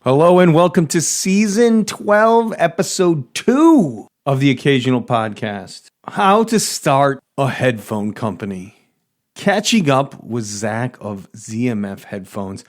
Hello and welcome to Season 12, Episode 2 of the Occasional Podcast. How to start a headphone company. Catching up with Zach of ZMF Headphones.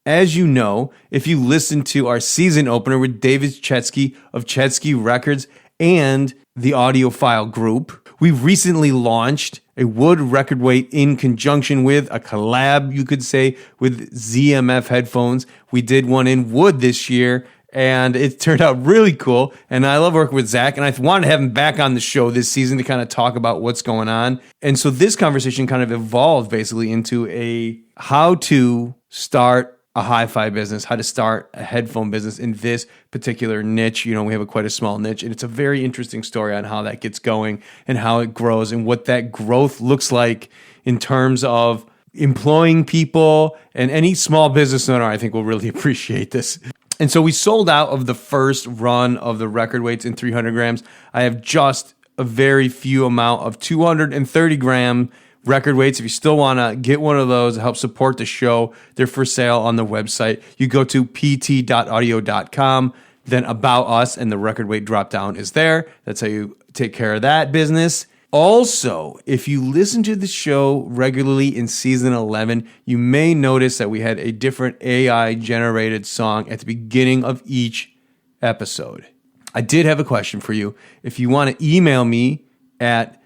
As you know, if you listen to our season opener with David Chetsky of Chetsky Records and the Audiophile Group, we've recently launched a wood record weight in conjunction with a collab, you could say, with ZMF Headphones. We did one in wood this year, and it turned out really cool. And I love working with Zach, and I wanted to have him back on the show this season to kind of talk about what's going on. And so this conversation kind of evolved basically into a how to start a hi-fi business, how to start a headphone business in this particular niche. You know, we have quite a small niche, and it's a very interesting story on how that gets going and how it grows and what that growth looks like in terms of employing people. And any small business owner, I think, will really appreciate this. And so we sold out of the first run of the record weights in 300 grams. I have just a very few amount of 230 gram record weights. If you still want to get one of those to help support the show, they're for sale on the website. You go to pt.audio.com, then About Us, and the record weight drop down is there. That's how you take care of that business. Also, if you listen to the show regularly in season 11, you may notice that we had a different AI-generated song at the beginning of each episode. I did have a question for you. If you want to email me at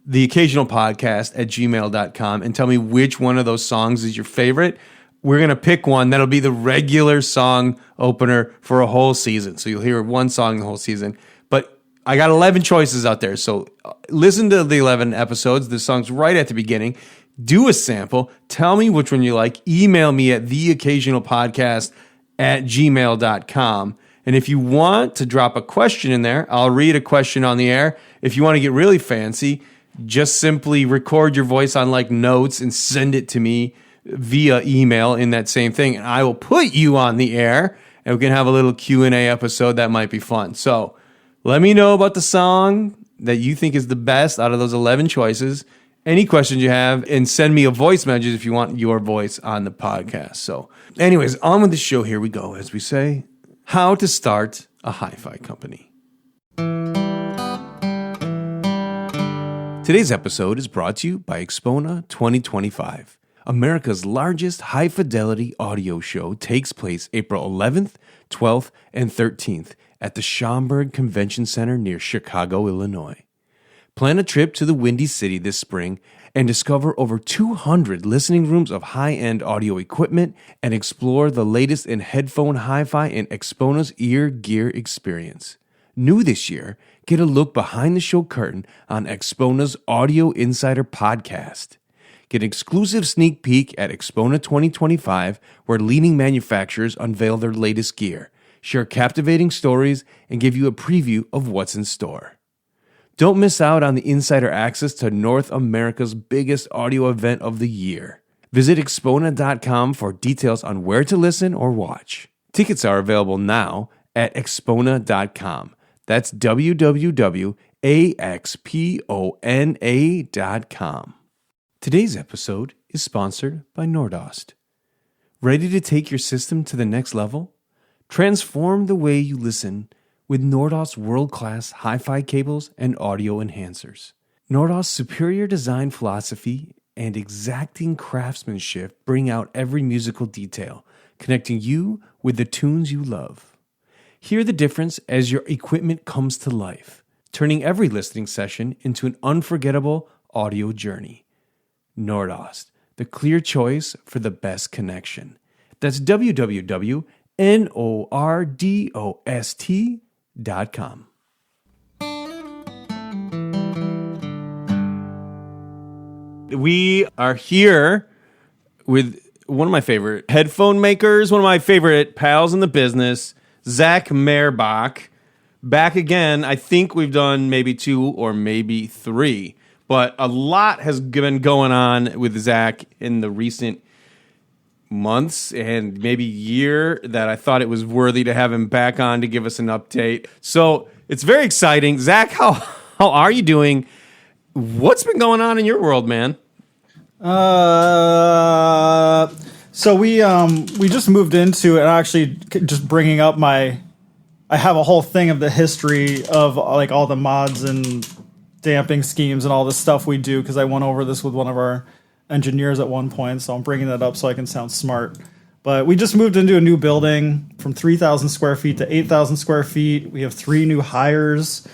theoccasionalpodcast@gmail.com and tell me which one of those songs is your favorite, we're going to pick one that'll be the regular song opener for a whole season. So you'll hear one song the whole season. But I got 11 choices out there. So listen to the 11 episodes. The song's right at the beginning. Do a sample. Tell me which one you like. Email me at theoccasionalpodcast@gmail.com. And if you want to drop a question in there, I'll read a question on the air. If you want to get really fancy, just simply record your voice on like notes and send it to me via email in that same thing. And I will put you on the air and we can have a little Q&A episode that might be fun. So let me know about the song that you think is the best out of those 11 choices. Any questions you have, and send me a voice message if you want your voice on the podcast. So anyways, on with the show. Here we go. As we say, how to start a hi-fi company. Today's episode is brought to you by Expona 2025. America's largest high-fidelity audio show takes place April 11th, 12th, and 13th at the Schaumburg Convention Center near Chicago, Illinois. Plan a trip to the Windy City this spring and discover over 200 listening rooms of high-end audio equipment and explore the latest in headphone hi-fi and Expona's ear gear experience. New this year, get a look behind the show curtain on Expona's Audio Insider podcast. Get an exclusive sneak peek at Expona 2025, where leading manufacturers unveil their latest gear, share captivating stories, and give you a preview of what's in store. Don't miss out on the insider access to North America's biggest audio event of the year. Visit Expona.com for details on where to listen or watch. Tickets are available now at Expona.com. That's www.axpona.com. Today's episode is sponsored by Nordost. Ready to take your system to the next level? Transform the way you listen with Nordost's world-class hi-fi cables and audio enhancers. Nordost's superior design philosophy and exacting craftsmanship bring out every musical detail, connecting you with the tunes you love. Hear the difference as your equipment comes to life, turning every listening session into an unforgettable audio journey. Nordost, the clear choice for the best connection. That's www.nordost.com. We are here with one of my favorite headphone makers, one of my favorite pals in the business, Zach Mehrbach, back again. I think we've done maybe 2 or maybe 3, but a lot has been going on with Zach in the recent months and maybe year that I thought it was worthy to have him back on to give us an update. So it's very exciting. Zach, how are you doing? What's been going on in your world, man? So we just moved into it. Actually, just bringing up I have a whole thing of the history of like all the mods and damping schemes and all this stuff we do, because I went over this with one of our engineers at one point. So I'm bringing that up so I can sound smart. But we just moved into a new building from 3,000 square feet to 8,000 square feet. We have 3 new hires.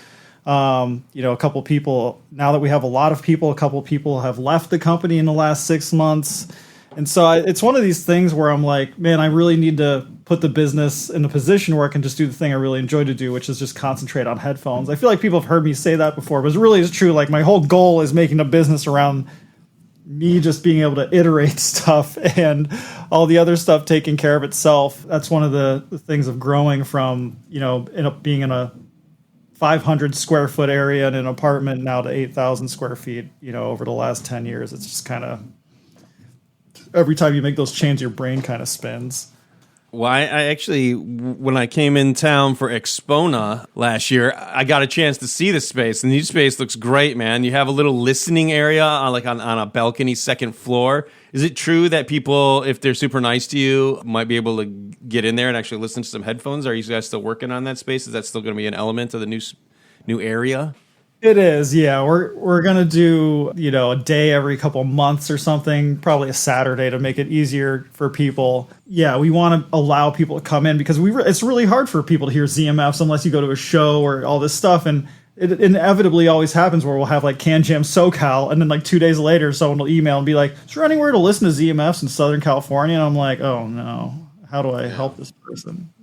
A couple people, now that we have a lot of people, a couple people have left the company in the last 6 months. And so it's one of these things where I'm like, man, I really need to put the business in a position where I can just do the thing I really enjoy to do, which is just concentrate on headphones. I feel like people have heard me say that before, but it really is true. Like, my whole goal is making a business around me just being able to iterate stuff and all the other stuff taking care of itself. That's one of the things of growing from, being in a 500 square foot area in an apartment now to 8,000 square feet, over the last 10 years. It's just kind of, every time you make those changes, your brain kind of spins. Well, I actually, when I came in town for Expona last year, I got a chance to see the space. The new space looks great, man. You have a little listening area on a balcony, second floor. Is it true that people, if they're super nice to you, might be able to get in there and actually listen to some headphones? Are you guys still working on that space? Is that still going to be an element of the new area? It is, yeah. We're gonna do a day every couple months or something, probably a Saturday, to make it easier for people. Yeah, we want to allow people to come in because it's really hard for people to hear ZMFs unless you go to a show or all this stuff, and it inevitably always happens where we'll have like Can Jam SoCal, and then like 2 days later, someone will email and be like, "Is there anywhere to listen to ZMFs in Southern California?" And I'm like, "Oh no, how do I help this person?"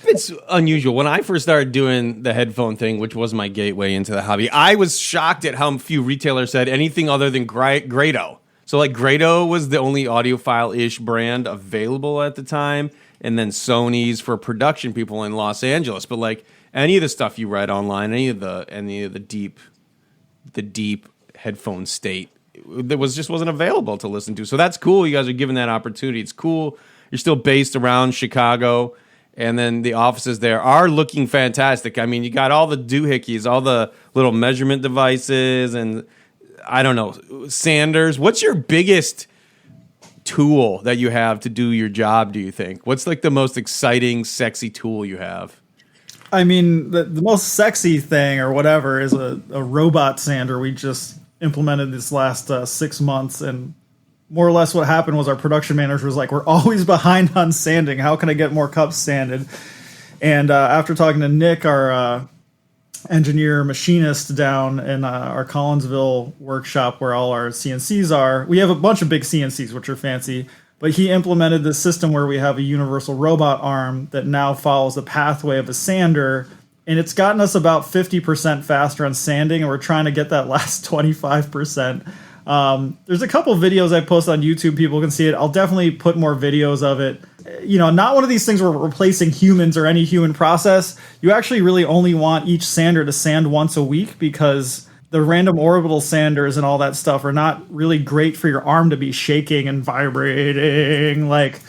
It's unusual. When I first started doing the headphone thing, which was my gateway into the hobby, I was shocked at how few retailers said anything other than Grado. So like Grado was the only audiophile-ish brand available at the time, and then Sony's for production people in Los Angeles. But like any of the stuff you read online, any of the deep headphone state, that wasn't available to listen to. So that's cool. You guys are giving that opportunity. It's cool. You're still based around Chicago. And then the offices there are looking fantastic. I mean, you got all the doohickeys, all the little measurement devices, and I don't know, sanders. What's your biggest tool that you have to do your job, do you think? What's like the most exciting, sexy tool you have? I mean, the most sexy thing or whatever is a robot sander we just implemented this last 6 months, and more or less what happened was our production manager was like, "We're always behind on sanding. How can I get more cups sanded?" And after talking to Nick, our engineer machinist down in our Collinsville workshop where all our CNCs are, we have a bunch of big CNCs, which are fancy, but he implemented this system where we have a universal robot arm that now follows the pathway of a sander, and it's gotten us about 50% faster on sanding, and we're trying to get that last 25%. There's a couple videos I post on YouTube. People can see it. I'll definitely put more videos of it. Not one of these things where we're replacing humans or any human process. You actually really only want each sander to sand once a week, because the random orbital sanders and all that stuff are not really great for your arm to be shaking and vibrating like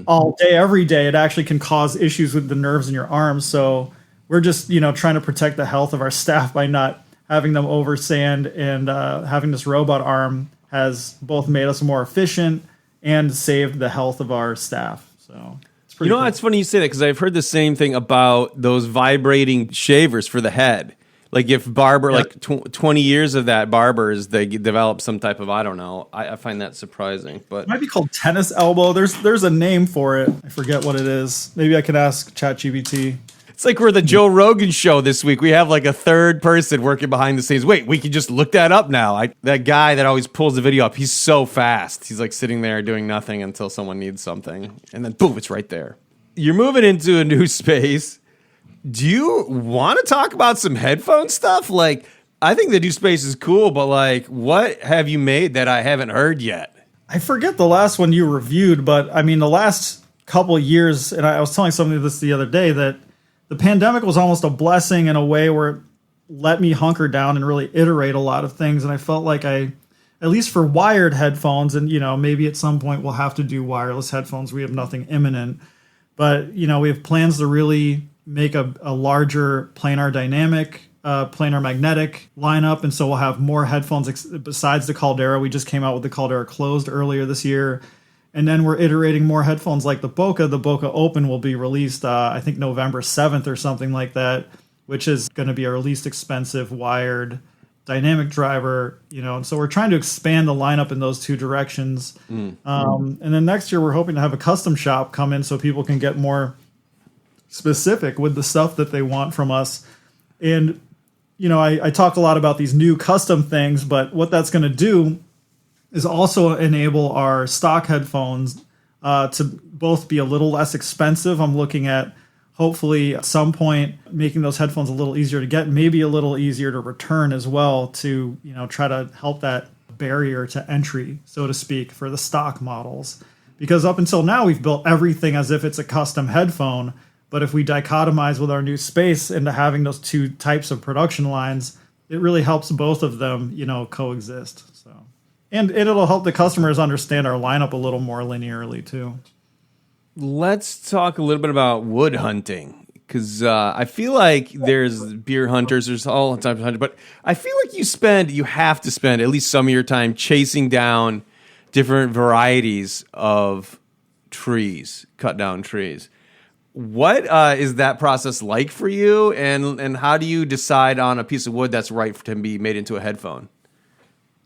all day, every day. It actually can cause issues with the nerves in your arms. So we're just, trying to protect the health of our staff by not having them over sand, and having this robot arm has both made us more efficient and saved the health of our staff. So it's pretty cool. It's funny you say that, because I've heard the same thing about those vibrating shavers for the head. Like if barber, like 20 years of that barbers, they develop some type of, I don't know. I find that surprising. But it might be called tennis elbow. There's a name for it. I forget what it is. Maybe I can ask ChatGPT. It's like we're the Joe Rogan show this week. We have like a third person working behind the scenes. Wait, we can just look that up now. That guy that always pulls the video up, he's so fast. He's like sitting there doing nothing until someone needs something. And then boom, it's right there. You're moving into a new space. Do you want to talk about some headphone stuff? Like, I think the new space is cool, but like, what have you made that I haven't heard yet? I forget the last one you reviewed, but I mean, the last couple of years, and I was telling somebody this the other day, that the pandemic was almost a blessing in a way where it let me hunker down and really iterate a lot of things. And I felt like at least for wired headphones, and, maybe at some point we'll have to do wireless headphones. We have nothing imminent, but, we have plans to really make a larger planar dynamic, planar magnetic lineup. And so we'll have more headphones besides the Caldera. We just came out with the Caldera Closed earlier this year. And then we're iterating more headphones like the Bokeh. The Bokeh Open will be released, I think, November 7th or something like that, which is going to be our least expensive wired dynamic driver, and so we're trying to expand the lineup in those two directions. And then next year, we're hoping to have a custom shop come in so people can get more specific with the stuff that they want from us. And, I talk a lot about these new custom things, but what that's going to do is also enable our stock headphones to both be a little less expensive. I'm looking at hopefully at some point making those headphones a little easier to get, maybe a little easier to return as well, to try to help that barrier to entry, so to speak, for the stock models. Because up until now, we've built everything as if it's a custom headphone. But if we dichotomize with our new space into having those two types of production lines, it really helps both of them, coexist. So, and it'll help the customers understand our lineup a little more linearly too. Let's talk a little bit about wood hunting, because I feel like there's beer hunters, there's all types of hunters, but I feel like you have to spend at least some of your time chasing down different varieties of trees, cut down trees. What is that process like for you, and how do you decide on a piece of wood that's right to be made into a headphone?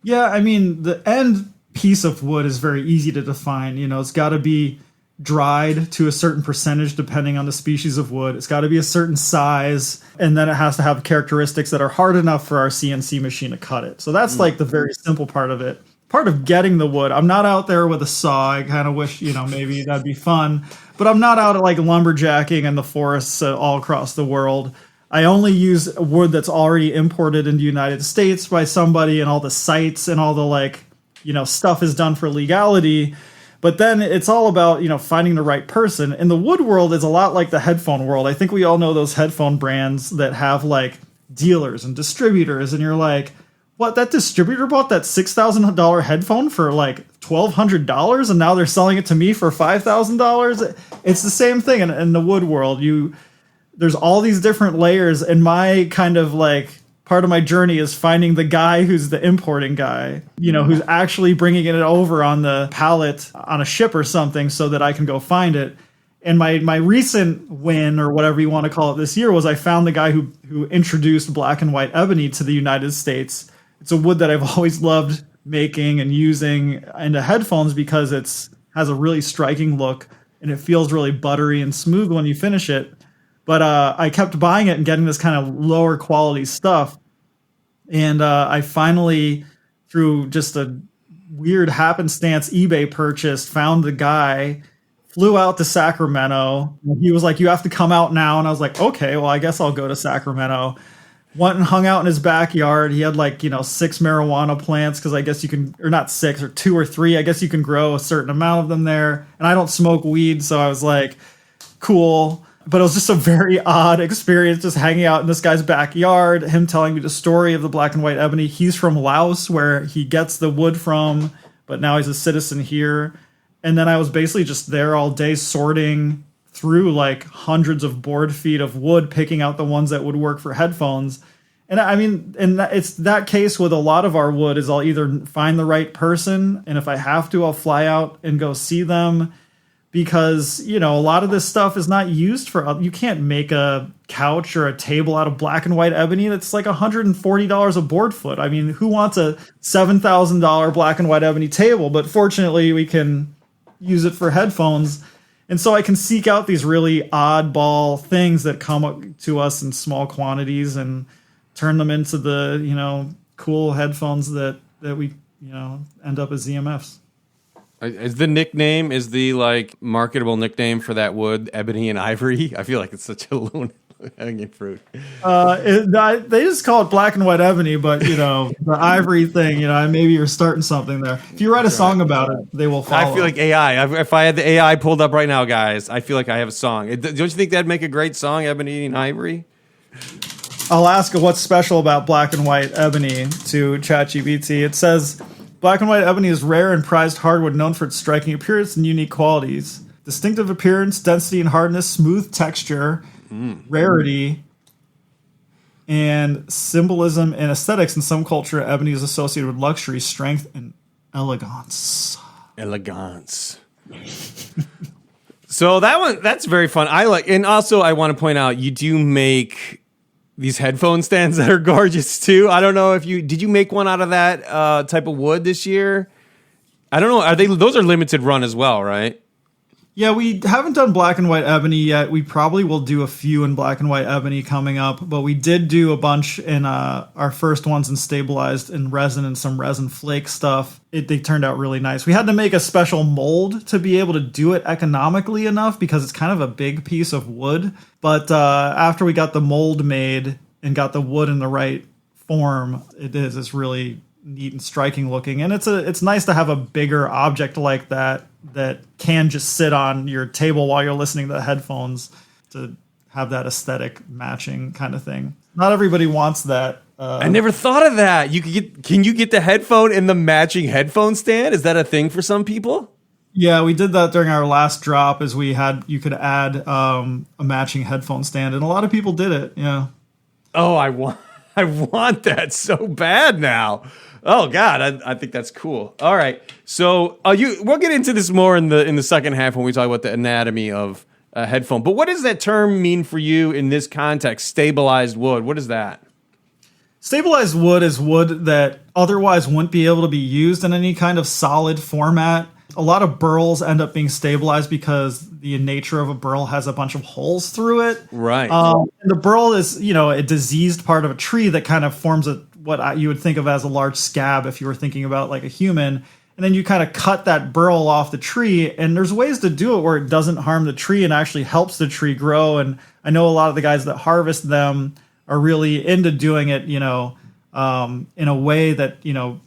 Yeah, I mean, the end piece of wood is very easy to define. It's got to be dried to a certain percentage depending on the species of wood. It's got to be a certain size, and then it has to have characteristics that are hard enough for our CNC machine to cut it. So that's like the very simple part of it. Part of getting the wood, I'm not out there with a saw. I kind of wish, maybe that'd be fun, but I'm not out at like lumberjacking in the forests all across the world. I only use wood that's already imported into the United States by somebody, and all the sites and all the stuff is done for legality. But then it's all about, finding the right person. And the wood world is a lot like the headphone world. I think we all know those headphone brands that have like dealers and distributors. And you're like, what, that distributor bought that $6,000 headphone for like $1,200 and now they're selling it to me for $5,000? It's the same thing in the wood world. There's all these different layers, and my kind of like part of my journey is finding the guy who's the importing guy, who's actually bringing it over on the pallet on a ship or something so that I can go find it. And my recent win, or whatever you want to call it, this year was I found the guy who introduced black and white ebony to the United States. It's a wood that I've always loved making and using into headphones because has a really striking look and it feels really buttery and smooth when you finish it. But I kept buying it and getting this kind of lower quality stuff. And I finally, through just a weird happenstance eBay purchase, found the guy, flew out to Sacramento. He was like, you have to come out now. And I was like, okay, well, I guess I'll go to Sacramento. Went and hung out in his backyard. He had 6 marijuana plants, because I guess you can, or not 6, or 2 or 3. I guess you can grow a certain amount of them there. And I don't smoke weed, so I was like, cool. But it was just a very odd experience just hanging out in this guy's backyard, him telling me the story of the black and white ebony. He's from Laos, where he gets the wood from, but now he's a citizen here. And then I was basically just there all day sorting through like hundreds of board feet of wood, picking out the ones that would work for headphones. And I mean, and it's that case with a lot of our wood is I'll either find the right person, and if I have to, I'll fly out and go see them. Because, a lot of this stuff is not used for, you can't make a couch or a table out of black and white ebony that's like $140 a board foot. I mean, who wants a $7,000 black and white ebony table? But fortunately, we can use it for headphones. And so I can seek out these really oddball things that come up to us in small quantities and turn them into the, cool headphones that we, end up as ZMFs. Is the marketable nickname for that wood ebony and ivory? I feel like it's such a low-hanging fruit. They just call it black and white ebony, but the ivory thing, maybe you're starting something there. If you write a song about it, they will follow. I feel like AI. If I had the AI pulled up right now, guys, I feel like I have a song. Don't you think that'd make a great song, ebony and ivory? I'll ask what's special about black and white ebony to ChatGPT. It says, black and white ebony is rare and prized hardwood known for its striking appearance and unique qualities. Distinctive appearance, density and hardness, smooth texture, rarity, and symbolism and aesthetics. In some culture, ebony is associated with luxury, strength, and elegance. Elegance. So that's very fun. And also I want to point out, you do make these headphone stands that are gorgeous too. I don't know if did you make one out of that type of wood this year? I don't know. Those are limited run as well, right? Yeah, we haven't done black and white ebony yet. We probably will do a few in black and white ebony coming up, but we did do a bunch in our first ones in stabilized in resin and some resin flake stuff. They turned out really nice. We had to make a special mold to be able to do it economically enough because it's kind of a big piece of wood. But after we got the mold made and got the wood in the right form, it's really neat and striking looking. And it's nice to have a bigger object like that can just sit on your table while you're listening to the headphones, to have that aesthetic matching kind of thing. Not everybody wants that. I never thought of that. Can you get the headphone and the matching headphone stand? Is that a thing for some people? Yeah, we did that during our last drop. You could add a matching headphone stand, and a lot of people did it. Yeah. Oh, I want that so bad now. Oh God, I think that's cool. All right, so we'll get into this more in the second half when we talk about the anatomy of a headphone. But what does that term mean for you in this context? Stabilized wood. What is that? Stabilized wood is wood that otherwise wouldn't be able to be used in any kind of solid format. A lot of burls end up being stabilized because the nature of a burl has a bunch of holes through it. Right. And the burl is, a diseased part of a tree that kind of forms what you would think of as a large scab if you were thinking about like a human. And then you kind of cut that burl off the tree. And there's ways to do it where it doesn't harm the tree and actually helps the tree grow. And I know a lot of the guys that harvest them are really into doing it, in a way that,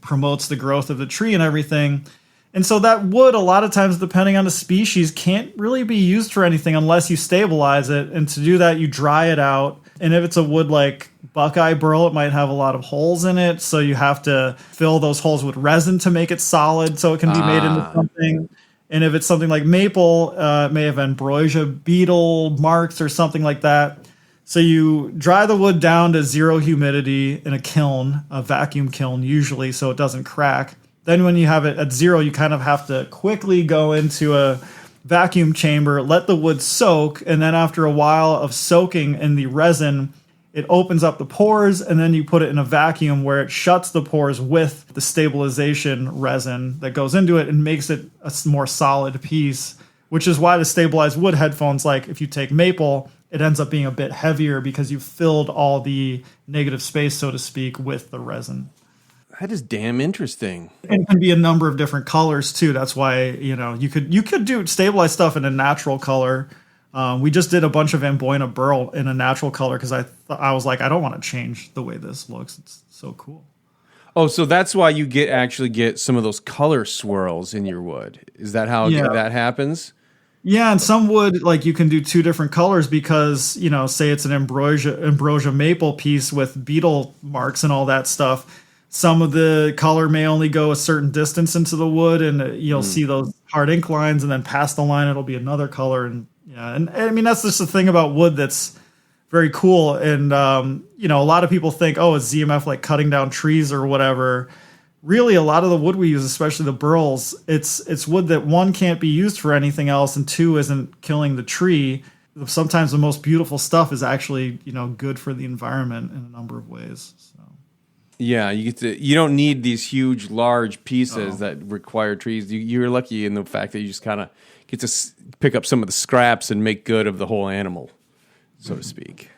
promotes the growth of the tree and everything. And so that wood, a lot of times, depending on the species, can't really be used for anything unless you stabilize it. And to do that, you dry it out. And if it's a wood like Buckeye burl, it might have a lot of holes in it. So you have to fill those holes with resin to make it solid so it can be made into something. And if it's something like maple, it may have ambrosia beetle marks or something like that. So you dry the wood down to 0 humidity in a kiln, a vacuum kiln usually, so it doesn't crack. Then when you have it at 0, you kind of have to quickly go into a vacuum chamber, let the wood soak, and then after a while of soaking in the resin, it opens up the pores, and then you put it in a vacuum where it shuts the pores with the stabilization resin that goes into it and makes it a more solid piece, which is why the stabilized wood headphones, like if you take maple, it ends up being a bit heavier because you've filled all the negative space, so to speak, with the resin. That is damn interesting. And it can be a number of different colors too. That's why, you could do stabilized stuff in a natural color. We just did a bunch of Amboina burl in a natural color because I was like, I don't want to change the way this looks. It's so cool. Oh, so that's why you actually get some of those color swirls in your wood. Is that how that happens? Yeah, and some wood, like you can do 2 different colors because, say it's an ambrosia maple piece with beetle marks and all that stuff. Some of the color may only go a certain distance into the wood, and you'll see those hard ink lines, and then past the line, it'll be another color. And I mean, that's just the thing about wood that's very cool. And, a lot of people think, is ZMF like cutting down trees or whatever. Really, a lot of the wood we use, especially the burls, it's wood that 1, can't be used for anything else, and 2, isn't killing the tree. Sometimes the most beautiful stuff is actually, good for the environment in a number of ways. So. Yeah, you don't need these huge, large pieces that require trees. You're lucky in the fact that you just kind of get to pick up some of the scraps and make good of the whole animal, so to speak.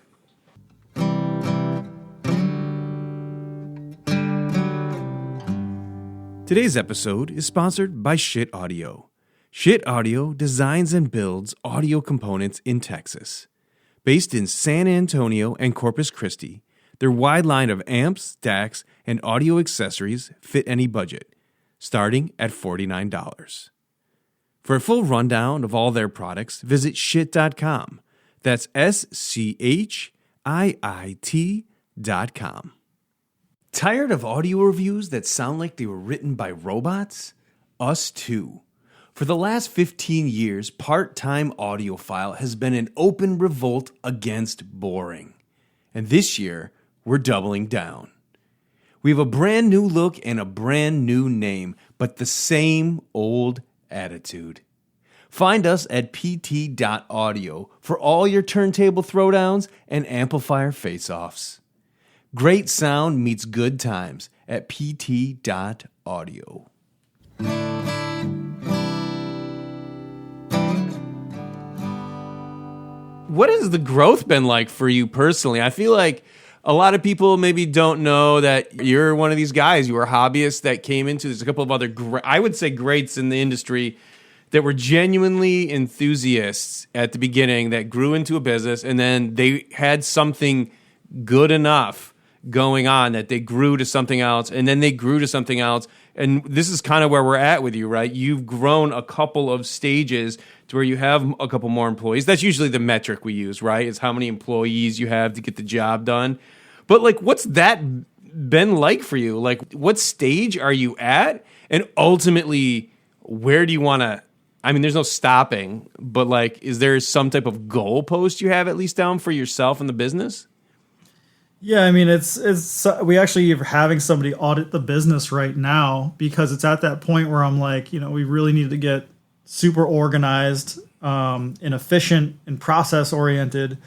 Today's episode is sponsored by Shit Audio. Shit Audio designs and builds audio components in Texas. Based in San Antonio and Corpus Christi, their wide line of amps, DACs, and audio accessories fit any budget, starting at $49. For a full rundown of all their products, visit shit.com. That's SCHIIT.com. Tired of audio reviews that sound like they were written by robots? Us too. For the last 15 years, Part-Time Audiophile has been an open revolt against boring. And this year, we're doubling down. We have a brand new look and a brand new name, but the same old attitude. Find us at pt.audio for all your turntable throwdowns and amplifier face-offs. Great sound meets good times at pt.audio. What has the growth been like for you personally? I feel like a lot of people maybe don't know that you're one of these guys. You were a hobbyist that came into, there's a couple of other, I would say, greats in the industry that were genuinely enthusiasts at the beginning that grew into a business, and then they had something good enough going on that they grew to something else, and then they grew to something else. And this is kind of where we're at with you, right? You've grown a couple of stages to where you have a couple more employees. That's usually the metric we use, right? Is how many employees you have to get the job done. But like, what's that been like for you? Like, what stage are you at? And ultimately, where do you want to, I mean, there's no stopping, but like, is there some type of goalpost you have at least down for yourself and the business? Yeah, I mean, it's we actually are having somebody audit the business right now because it's at that point where I'm like, we really need to get super organized, and efficient and process oriented,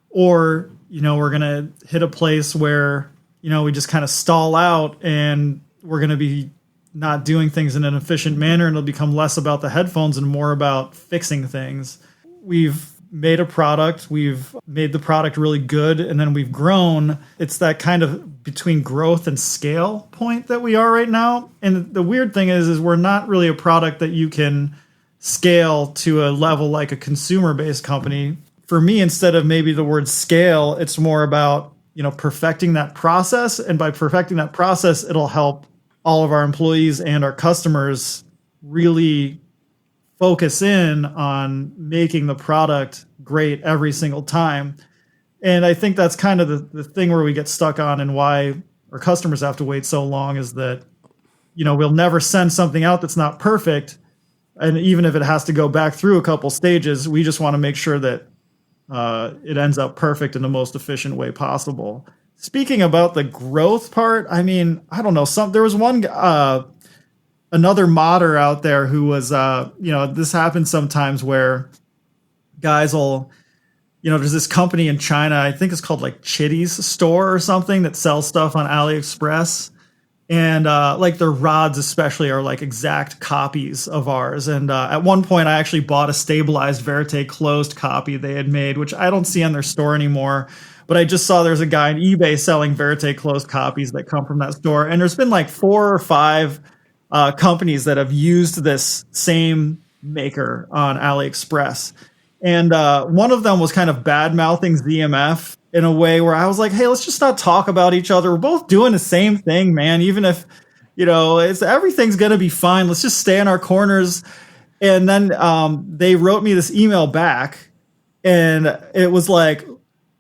or, we're going to hit a place where, we just kind of stall out and we're going to be not doing things in an efficient manner, and it'll become less about the headphones and more about fixing things. We've made a product, we've made the product really good, and then we've grown. It's that kind of between growth and scale point that we are right now. And the weird thing is we're not really a product that you can scale to a level like a consumer-based company. For me, instead of maybe the word scale, it's more about, perfecting that process. And by perfecting that process, it'll help all of our employees and our customers really focus in on making the product great every single time. And I think that's kind of the thing where we get stuck on, and why our customers have to wait so long, is that, we'll never send something out that's not perfect. And even if it has to go back through a couple stages, we just want to make sure that it ends up perfect in the most efficient way possible. Speaking about the growth part, I mean, I don't know. There was another modder out there who was, this happens sometimes where guys will, there's this company in China, I think it's called like Chitty's Store or something, that sells stuff on AliExpress. And like their rods especially are like exact copies of ours. And at one point I actually bought a stabilized Verite closed copy they had made, which I don't see on their store anymore. But I just saw there's a guy on eBay selling Verite closed copies that come from that store. And there's been like 4 or 5 companies that have used this same maker on AliExpress. And one of them was kind of bad-mouthing ZMF in a way where I was like, hey, let's just not talk about each other. We're both doing the same thing, man. Even if, everything's going to be fine. Let's just stay in our corners. And then they wrote me this email back. And it was like,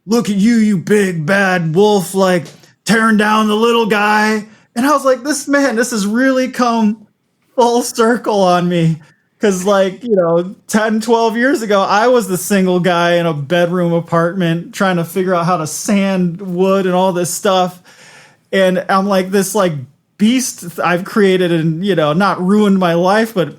look at you, you big bad wolf, like tearing down the little guy. And I was like, this has really come full circle on me. Because 10, 12 years ago, I was the single guy in a bedroom apartment trying to figure out how to sand wood and all this stuff. And I'm like this beast I've created and, not ruined my life, but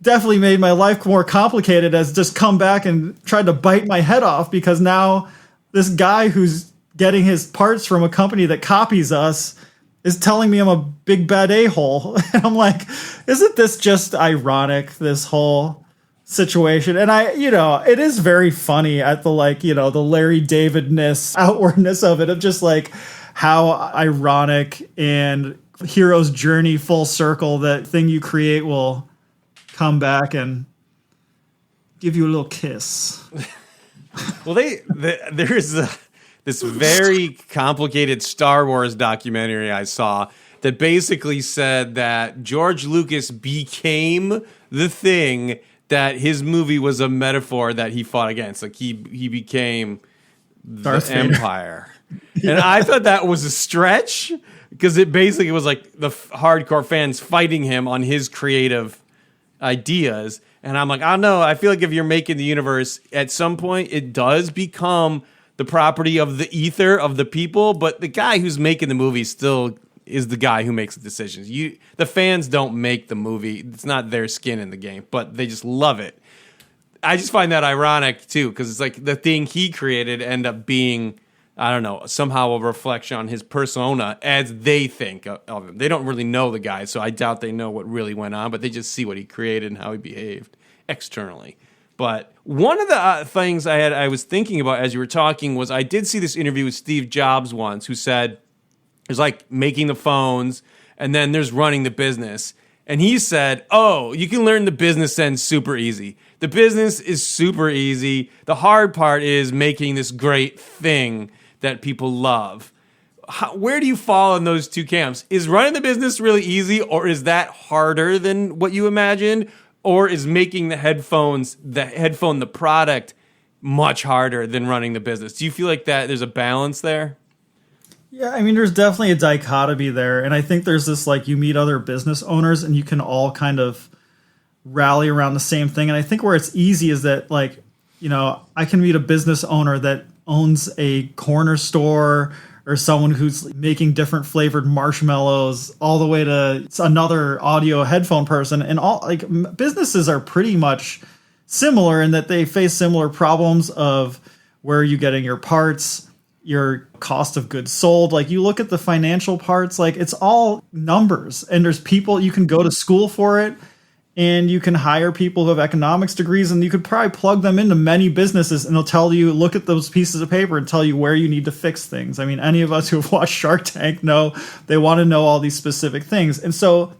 definitely made my life more complicated, has just come back and tried to bite my head off, because now this guy who's getting his parts from a company that copies us is telling me I'm a big bad a-hole. And I'm like, isn't this just ironic, this whole situation? And it is very funny at the the Larry David-ness, outwardness of it, of just like how ironic and hero's journey full circle that thing you create will come back and give you a little kiss. Well, there's this very complicated Star Wars documentary I saw that basically said that George Lucas became the thing that his movie was a metaphor that he fought against. Like he became the Empire. Yeah. And I thought that was a stretch, because it basically was like the hardcore fans fighting him on his creative ideas. And I'm like, I don't know. I feel like if you're making the universe, at some point it does become the property of the ether of the people, but the guy who's making the movie still is the guy who makes the decisions. The fans don't make the movie. It's not their skin in the game, but they just love it. I just find that ironic too, because it's like the thing he created end up being, I don't know, somehow a reflection on his persona as they think of him. They don't really know the guy, so I doubt they know what really went on, but they just see what he created and how he behaved externally. But one of the things I was thinking about as you were talking was I did see this interview with Steve Jobs once, who said there's like making the phones and then there's running the business. And he said, oh, you can learn the business end super easy. The business is super easy. The hard part is making this great thing that people love. Where do you fall in those two camps? Is running the business really easy, or is that harder than what you imagined? Or is making the headphone, the product, much harder than running the business? Do you feel like that there's a balance there? Yeah, I mean, there's definitely a dichotomy there. And I think there's this, like, you meet other business owners and you can all kind of rally around the same thing. And I think where it's easy is that, like, you know, I can meet a business owner that owns a corner store, or someone who's making different flavored marshmallows, all the way to another audio headphone person. And all, like, businesses are pretty much similar in that they face similar problems of where are you getting your parts, your cost of goods sold. Like, you look at the financial parts, like, it's all numbers, and there's people, you can go to school for it, and you can hire people who have economics degrees, and you could probably plug them into many businesses and they'll tell you, look at those pieces of paper and tell you where you need to fix things. I mean, any of us who have watched Shark Tank know they want to know all these specific things. And so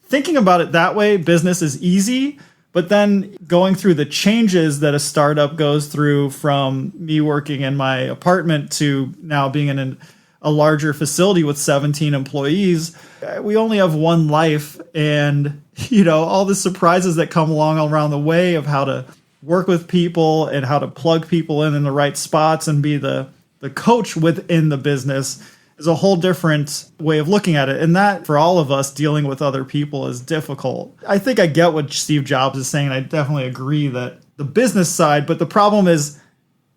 thinking about it that way, business is easy, but then going through the changes that a startup goes through, from me working in my apartment to now being in a larger facility with 17 employees, we only have one life. And, you know, all the surprises that come along around the way of how to work with people and how to plug people in the right spots and be the coach within the business is a whole different way of looking at it. And that, for all of us, dealing with other people is difficult. I think I get what Steve Jobs is saying. I definitely agree that the business side, but the problem is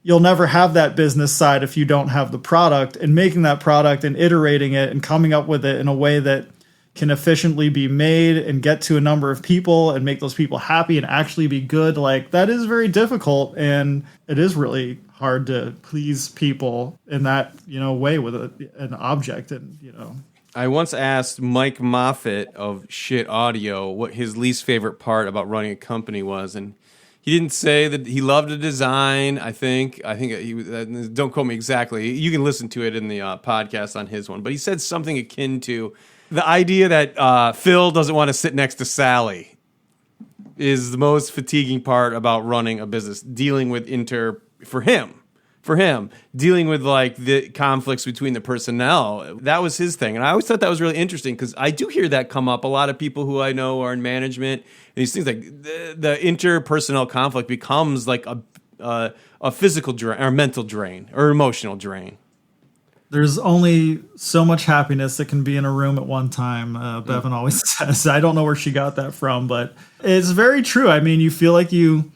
you'll never have that business side if you don't have the product, and making that product and iterating it and coming up with it in a way that can efficiently be made and get to a number of people and make those people happy and actually be good. Like, that is very difficult, and it is really hard to please people in that, you know, way with an object. And, you know, I once asked Mike Moffat of Shit Audio what his least favorite part about running a company was, and he didn't say that he loved the design. I think he was, don't quote me exactly. You can listen to it in the podcast on his one, but he said something akin to the idea that Phil doesn't want to sit next to Sally is the most fatiguing part about running a business, dealing with for him, dealing with like the conflicts between the personnel. That was his thing. And I always thought that was really interesting, because I do hear that come up. A lot of people who I know are in management, and these things, like the interpersonnel conflict becomes like a physical drain or mental drain or emotional drain. There's only so much happiness that can be in a room at one time, Bevan always says. I don't know where she got that from, but it's very true. I mean, you feel like you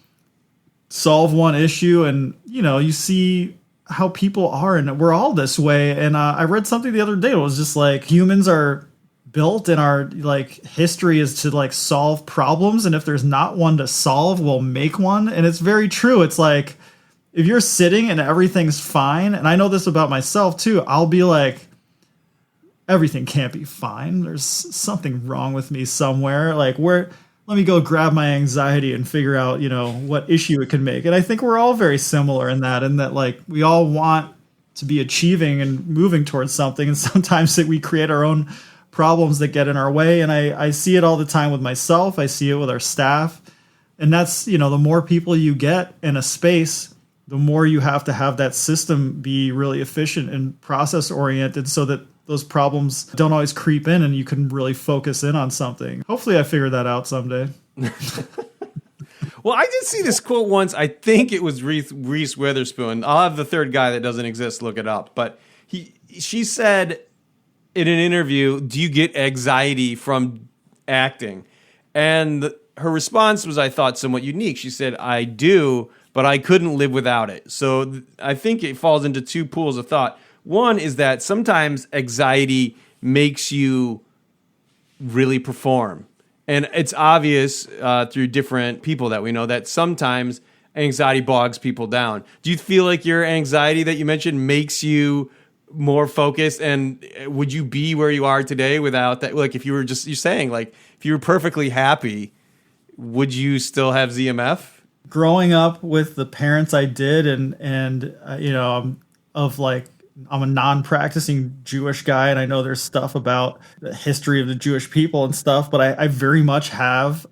solve one issue and, you know, you see how people are, and we're all this way. And I read something the other day. It was just like, humans are built, and our like history is to like solve problems. And if there's not one to solve, we'll make one. And it's very true. It's like, if you're sitting and everything's fine, and I know this about myself too, I'll be like, everything can't be fine. There's something wrong with me somewhere. Like, let me go grab my anxiety and figure out, you know, what issue it can make. And I think we're all very similar in that like we all want to be achieving and moving towards something. And sometimes we create our own problems that get in our way. And I see it all the time with myself. I see it with our staff. And that's, you know, the more people you get in a space, the more you have to have that system be really efficient and process oriented, so that those problems don't always creep in and you can really focus in on something. Hopefully I figure that out someday. Well, I did see this quote once. I think it was Reese Witherspoon. I'll have the third guy that doesn't exist look it up. But she said in an interview, do you get anxiety from acting? And her response was, I thought, somewhat unique. She said, I do, but I couldn't live without it. So I think it falls into two pools of thought. One is that sometimes anxiety makes you really perform. And it's obvious through different people that we know that sometimes anxiety bogs people down. Do you feel like your anxiety that you mentioned makes you more focused? And would you be where you are today without that? Like if you were just, you're saying like, if you were perfectly happy, would you still have ZMF? Growing up with the parents I did, and you know, I'm a non-practicing Jewish guy, and I know there's stuff about the history of the Jewish people and stuff, but I very much have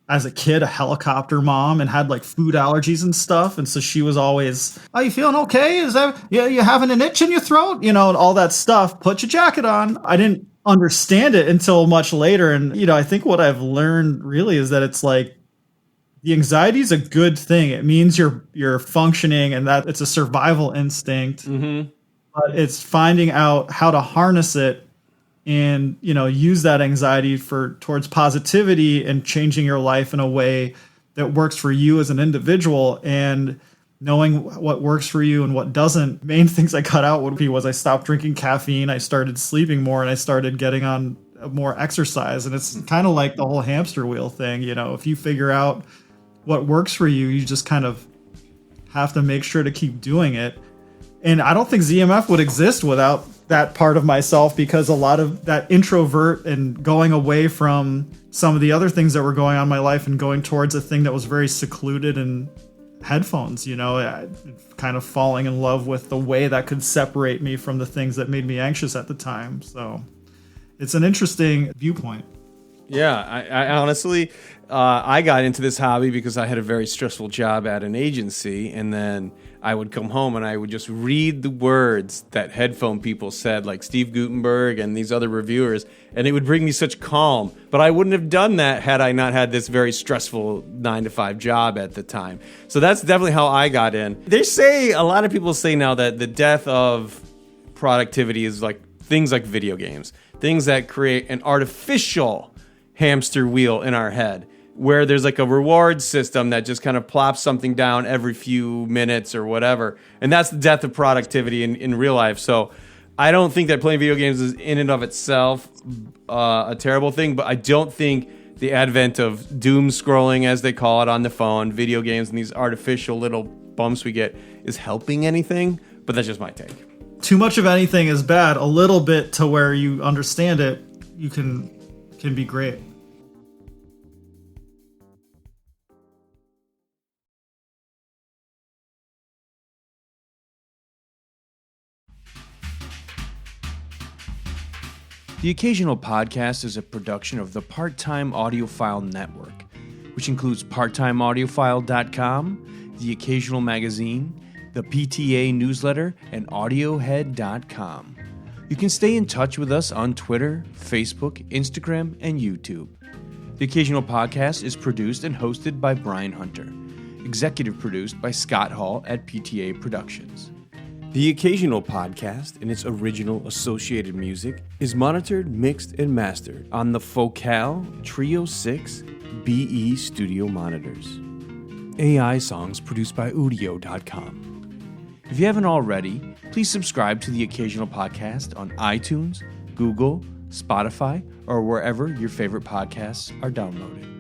as a kid, a helicopter mom, and had like food allergies and stuff. And so she was always, "Are you feeling okay? Is that, yeah, you having an itch in your throat?" You know, and all that stuff. Put your jacket on. I didn't understand it until much later. And, you know, I think what I've learned really is that it's like, the anxiety is a good thing. It means you're functioning, and that it's a survival instinct. Mm-hmm. But it's finding out how to harness it and, you know, use that anxiety towards positivity and changing your life in a way that works for you as an individual, and knowing what works for you and what doesn't. Main things I cut out was I stopped drinking caffeine, I started sleeping more, and I started getting on more exercise. And it's kind of like the whole hamster wheel thing. You know, if you figure out what works for you, you just kind of have to make sure to keep doing it. And I don't think ZMF would exist without that part of myself, because a lot of that introvert and going away from some of the other things that were going on in my life and going towards a thing that was very secluded and headphones, you know, kind of falling in love with the way that could separate me from the things that made me anxious at the time. So it's an interesting viewpoint. Yeah, I honestly, I got into this hobby because I had a very stressful job at an agency, and then I would come home and I would just read the words that headphone people said, like Steve Gutenberg and these other reviewers, and it would bring me such calm. But I wouldn't have done that had I not had this very stressful 9-to-5 job at the time. So that's definitely how I got in. A lot of people say now that the death of productivity is like things like video games, things that create an artificial hamster wheel in our head, where there's like a reward system that just kind of plops something down every few minutes or whatever. And that's the death of productivity in real life. So I don't think that playing video games is in and of itself a terrible thing, but I don't think the advent of doom scrolling, as they call it, on the phone, video games, and these artificial little bumps we get is helping anything. But that's just my take. Too much of anything is bad. A little bit to where you understand it, you can be great. The Occasional Podcast is a production of the Part-Time Audiophile Network, which includes parttimeaudiophile.com, The Occasional Magazine, the PTA newsletter, and audiohead.com. You can stay in touch with us on Twitter, Facebook, Instagram, and YouTube. The Occasional Podcast is produced and hosted by Brian Hunter, executive produced by Scott Hall at PTA Productions. The Occasional Podcast and its original associated music is monitored, mixed, and mastered on the Focal Trio 6 BE studio monitors. AI songs produced by Udio.com. If you haven't already, please subscribe to the Occasional Podcast on iTunes, Google, Spotify, or wherever your favorite podcasts are downloaded.